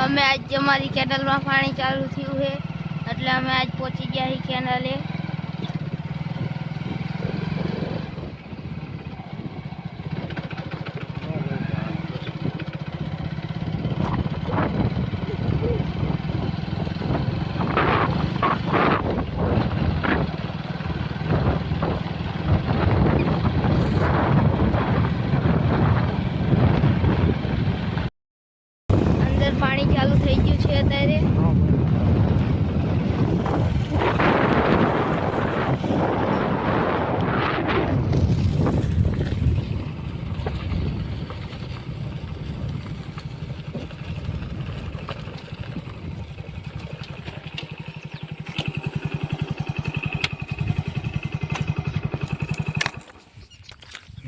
અમે आज અમારી કેનલમાં પાણી ચાલુ થયું છે એટલે અમે આજ પહોંચી ગયા છીએ કેનલે। અંદર પાણી ચાલુ થઈ ગયું છે અત્યારે।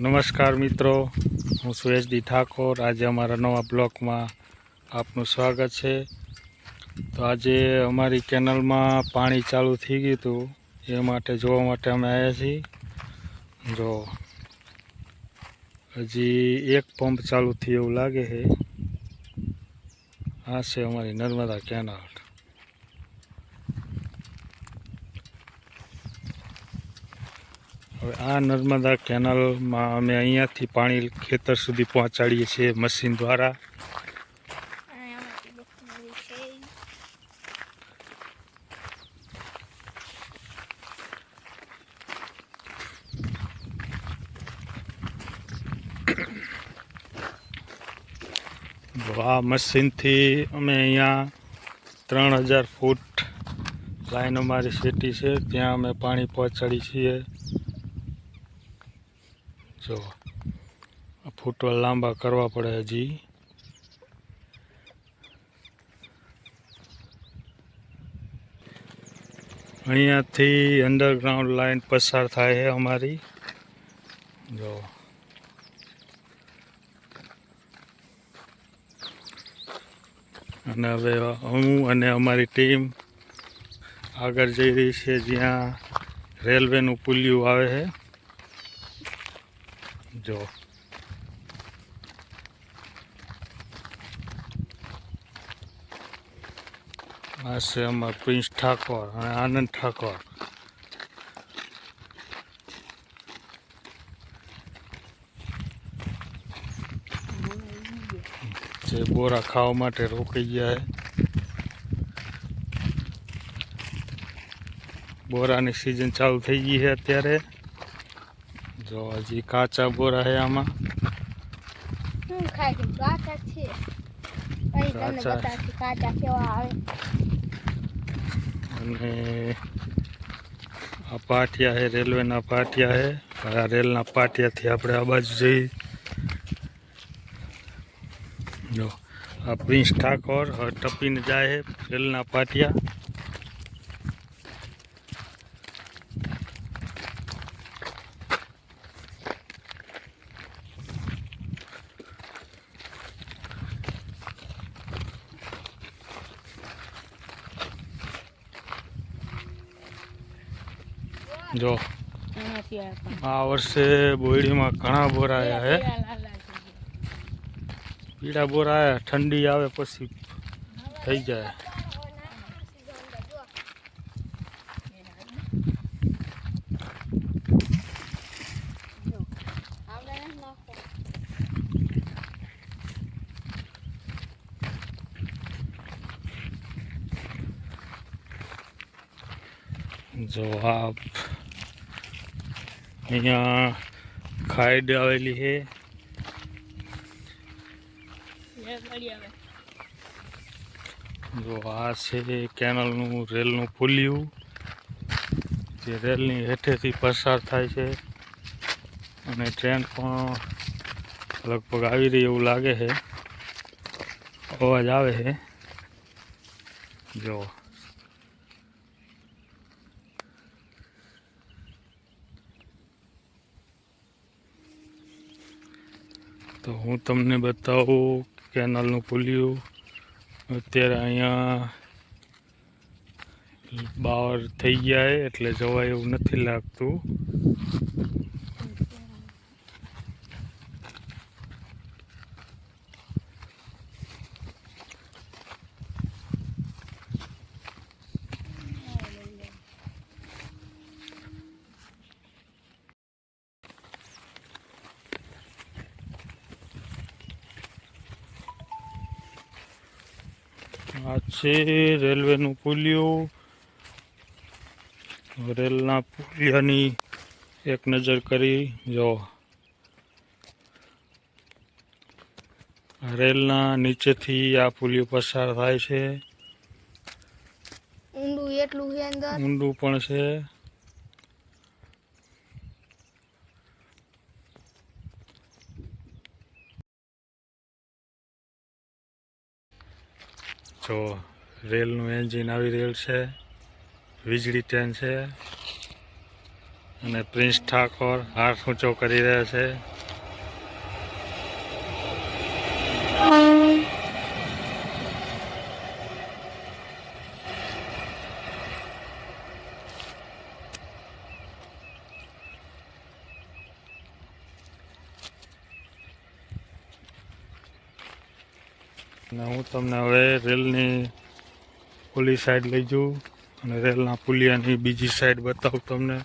नमस्कार मित्रों, हूँ सुरेश डी ठाकोर। आज अमरा नवा ब्लॉक में आपनु स्वागत है। तो आज अमरी केनल में पानी चालू थी गयु तो ये माटे जोवा माटे अमे आया छीए। जो हजी एक पंप चालू थी एवं लागे है। आ से अमरी नर्मदा केनाल। હવે આ નર્મદા કેનાલમાં અમે અહીંયાથી પાણી ખેતર સુધી પહોંચાડીએ છીએ મશીન દ્વારા। આ મશીનથી અમે અહીંયા 3000 ફૂટ લાઈન અમારી સેટી છે ત્યાં અમે પાણી પહોંચાડી છીએ। जो फूटवा लांबा करवा पड़े हजी। अहींया थी अंडरग्राउंड लाइन पसार थाय है अमारी। जो अने हवे हूँ अने अमारी टीम आगळ जई रही है ज्यां रेलवेनु पुलिયું आवे है। जो आ से अमर प्रिंस ठाकोर और आनंद ठाकोर। जे बोरा खावा माटे रोकाई गया है। बोरानी सीजन चालू थई गई है अत्यारे। जो हजी काचा बोरा है आमा आ पाटिया है रेलवे ना पाटिया है। आ रेल ना पाटिया थी आपणे आ बाजू जई। जो आ प्रिंस ठाकोर टपीने जाए है रेल ना पाटिया। जो आ वर्षे बोयडी में घणा बोरा आया है। पीड़ा बोरा आया ठंडी आवे पछी थई जाए। जो आप यहाँ खाईड आवेली है। जो आ से केनल नु रेल नु पुलिયું जे रेल ની હેઠેથી પસાર થાય છે અને ટ્રેન પણ લગભગ આવી રહી એવું લાગે છે। અવાજ આવે છે। જો तो हूँ तमने बताऊँ केनलનું પુલિયું અત્યારે અહીંયા બહાર થઈ ગયા है એટલે જવાય એવું નથી લાગતું। આ છે રેલવેનું પુલિયું. રેલના પુલિયાની એક નજર કરી જો. રેલના નીચેથી આ પુલિયું પસાર થાય છે. ઊંડું એટલું છે અંદર. ઊંડું પણ છે. જો રેલનું એન્જિન આવી રહેલ છે. વીજળી ટ્રેન છે અને પ્રિન્સ ઠાકોર હાથ ઊંચો કરી રહ્યા છે. અને હું તમને હવે રેલની ઓલી સાઈડ લઈ જાઉં અને રેલના પુલિયાની બીજી સાઈડ બતાવું તમને.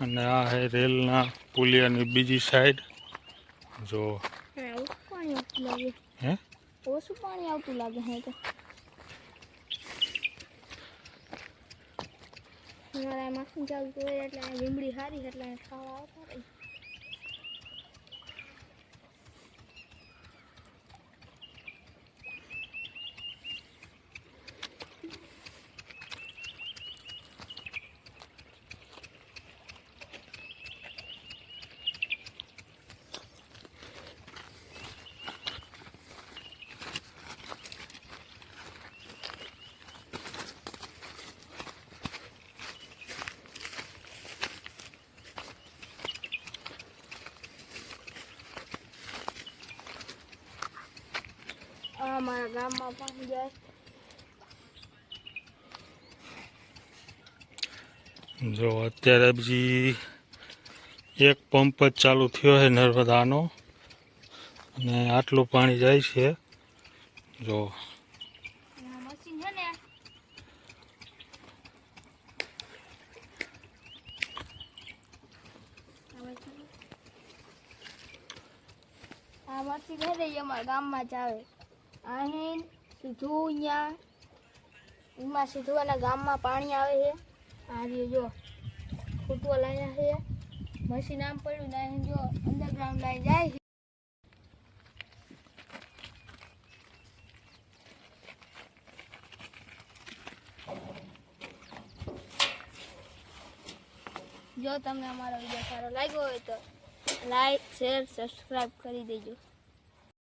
અને આ હે રેલના પુલિયાની બીજી સાઈડ જો. પાણી આવતું લાગે. હે ઓછું પાણી આવતું લાગે હે તો. મારા મશીન ચાલતું હોય એટલે લીમડી સારી એટલે ખાવા આવતા રહે. અમારા ગામમાં પાણી જાય. જો અત્યારે હજી એક પંપ જ ચાલુ થયો છે નર્મદાનો અને આટલું પાણી જાય છે. જો મશીન છે ને આ મશીન છે ને એ અમારા ગામમાં જ આવે. અહીં સીધું અહીંયા એમાં સીધું એના ગામમાં પાણી આવે છે. આ રહ્યું જો ફૂટવા લાયા છે. મશીન આમ પડ્યું ને અહીં જો અંડરગ્રાઉન્ડ લાઈન જાય છે. જો તમને અમારો વિડીયો સારો લાગ્યો હોય તો લાઈક શેર સબસ્ક્રાઈબ કરી દેજો.